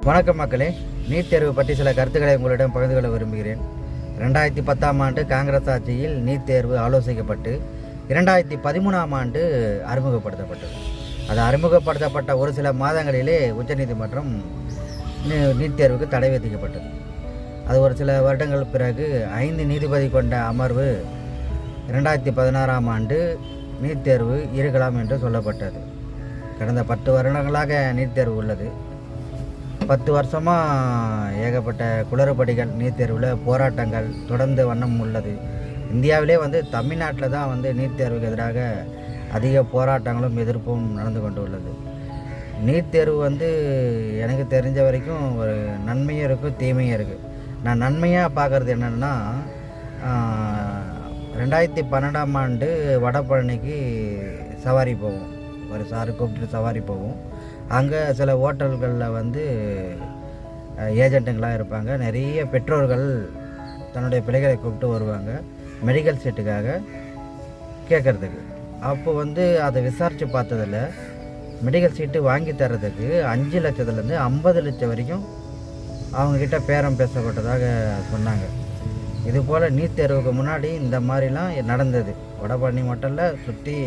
வணக்கம் மக்களே, நீட் தேர்வு பற்றி சில கருத்துக்களை உங்களிடம் பகிர்ந்து கொள்ள விரும்புகிறேன். 2010ஆம் ஆண்டு காங்கிரஸ் ஆட்சியில் நீட் தேர்வு ஆலோசிக்கப்பட்டு 2013ஆம் ஆண்டு அறிமுகப்படுத்தப்பட்டது. அது அறிமுகப்படுத்தப்பட்ட ஒரு சில மாதங்களிலே உச்சநீதிமன்றம் நீட் தேர்வுக்கு தடை விதிக்கப்பட்டது. அது ஒரு சில வருடங்கள் பிறகு 5 நீதிபதி கொண்ட அமர்வு 2016ஆம் ஆண்டு நீட் தேர்வு இருக்கலாம் என்று சொல்லப்பட்டது. கடந்த 10 வருடங்களாக நீட் தேர்வு உள்ளது. 10 வருஷமாக ஏகப்பட்ட குளறுபடிகள், நீட் தேர்வில் போராட்டங்கள் தொடர்ந்து வண்ணம் உள்ளது. இந்தியாவிலே தமிழ்நாட்டில் தான் நீட் தேர்வுக்கு எதிராக அதிக போராட்டங்களும் எதிர்ப்பும் நடந்து கொண்டு உள்ளது. நீட் தேர்வு எனக்கு தெரிஞ்ச வரைக்கும் ஒரு நன்மையும் இருக்குது, தீமையும் இருக்குது. நான் நன்மையாக பார்க்குறது என்னென்னா, 2012ஆம் ஆண்டு வடபழனிக்கு சவாரி போவோம், ஒரு சாரு கூப்பிட்டு சவாரி போவோம். அங்கே சில ஹோட்டல்களில் ஏஜென்ட்டுங்களாக இருப்பாங்க. நிறைய பெற்றோர்கள் தன்னுடைய பிள்ளைகளை கூப்பிட்டு வருவாங்க மெடிக்கல் சீட்டுக்காக கேட்குறதுக்கு. அப்போ அதை விசாரித்து பார்த்ததில் மெடிக்கல் சீட்டு வாங்கி தர்றதுக்கு 5 லட்சத்துலேருந்து 50 லட்சம் வரைக்கும் அவங்கக்கிட்ட பேரம் பேசப்பட்டதாக சொன்னாங்க. இதுபோல் நீட் தேர்வுக்கு முன்னாடி இந்த மாதிரிலாம் நடந்தது. வடபழனி மட்டும் இல்லை, சுற்றி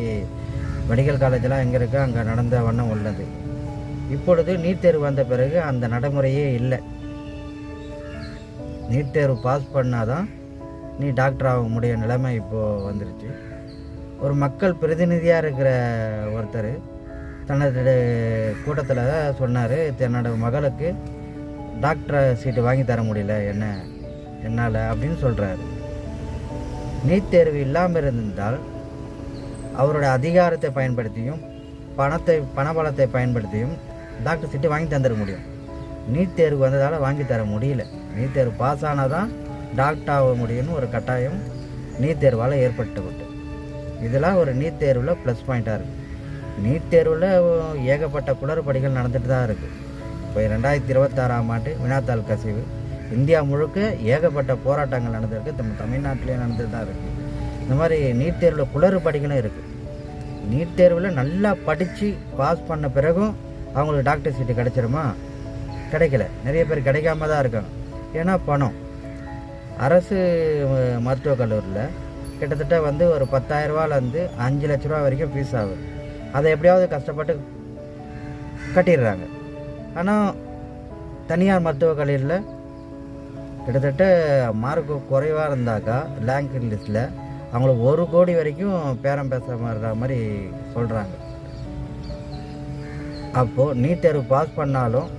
மெடிக்கல் காலேஜெலாம் எங்கே இருக்கோ அங்கே நடந்த வண்ணம் உள்ளது. இப்பொழுது நீட் தேர்வு வந்த பிறகு அந்த நடைமுறையே இல்லை. நீட் தேர்வு பாஸ் பண்ணாதான் நீ டாக்டர் ஆக முடிய நிலைமை இப்போது வந்துருச்சு. ஒரு மக்கள் பிரதிநிதியாக இருக்கிற ஒருத்தர் தனது கூட்டத்தில் சொன்னார், தன்னோட மகளுக்கு டாக்டர் சீட்டு வாங்கி தர முடியல என்னால் அப்படின்னு சொல்கிறாரு. நீட் தேர்வு இல்லாமல் இருந்தால் அவருடைய அதிகாரத்தை பயன்படுத்தியும் பணபலத்தை பயன்படுத்தியும் டாக்டர் சீட்டு வாங்கி தந்துட முடியும். நீட் தேர்வு வந்ததால் வாங்கி தர முடியல. நீட் தேர்வு பாஸ் ஆனால் தான் டாக்டர் ஆக முடியும்னு ஒரு கட்டாயம் நீட் தேர்வால் ஏற்பட்டுவிட்டு. இதெல்லாம் ஒரு நீட் தேர்வில் ப்ளஸ் பாயிண்ட்டாக இருக்குது. நீட் தேர்வில் ஏகப்பட்ட குளறுபடிகள் நடந்துட்டு தான் இருக்குது. இப்போ 2026ஆம் ஆண்டு வினாத்தாள் கசிவு, இந்தியா முழுக்க ஏகப்பட்ட போராட்டங்கள் நடந்திருக்கு. தமிழ்நாட்டிலே நடந்துட்டு தான் இருக்குது. இந்த மாதிரி நீட் தேர்வில் குளறுபடிகளும் இருக்குது. நீட் தேர்வில் நல்லா படித்து பாஸ் பண்ண பிறகும் அவங்களுக்கு டாக்டர் சீட்டு கிடைச்சிருமா? கிடைக்கல. நிறைய பேர் கிடைக்காம தான் இருக்காங்க. ஏன்னா பணம். அரசு மருத்துவக் கல்லூரியில் கிட்டத்தட்ட ஒரு 10,000 ரூபாலேருந்து 5 லட்ச ரூபா வரைக்கும் ஃபீஸ் ஆகுது. அதை எப்படியாவது கஷ்டப்பட்டு கட்டிடுறாங்க. ஆனால் தனியார் மருத்துவக் கல்லூரியில் கிட்டத்தட்ட மார்க்கு குறைவாக இருந்தாக்கா ரேங்க் லிஸ்ட்டில் அவங்களுக்கு 1 கோடி வரைக்கும் பேரம் பேச மாதிரி சொல்கிறாங்க. அப்போது நீட் தேர்வு பாஸ் பண்ணாலும்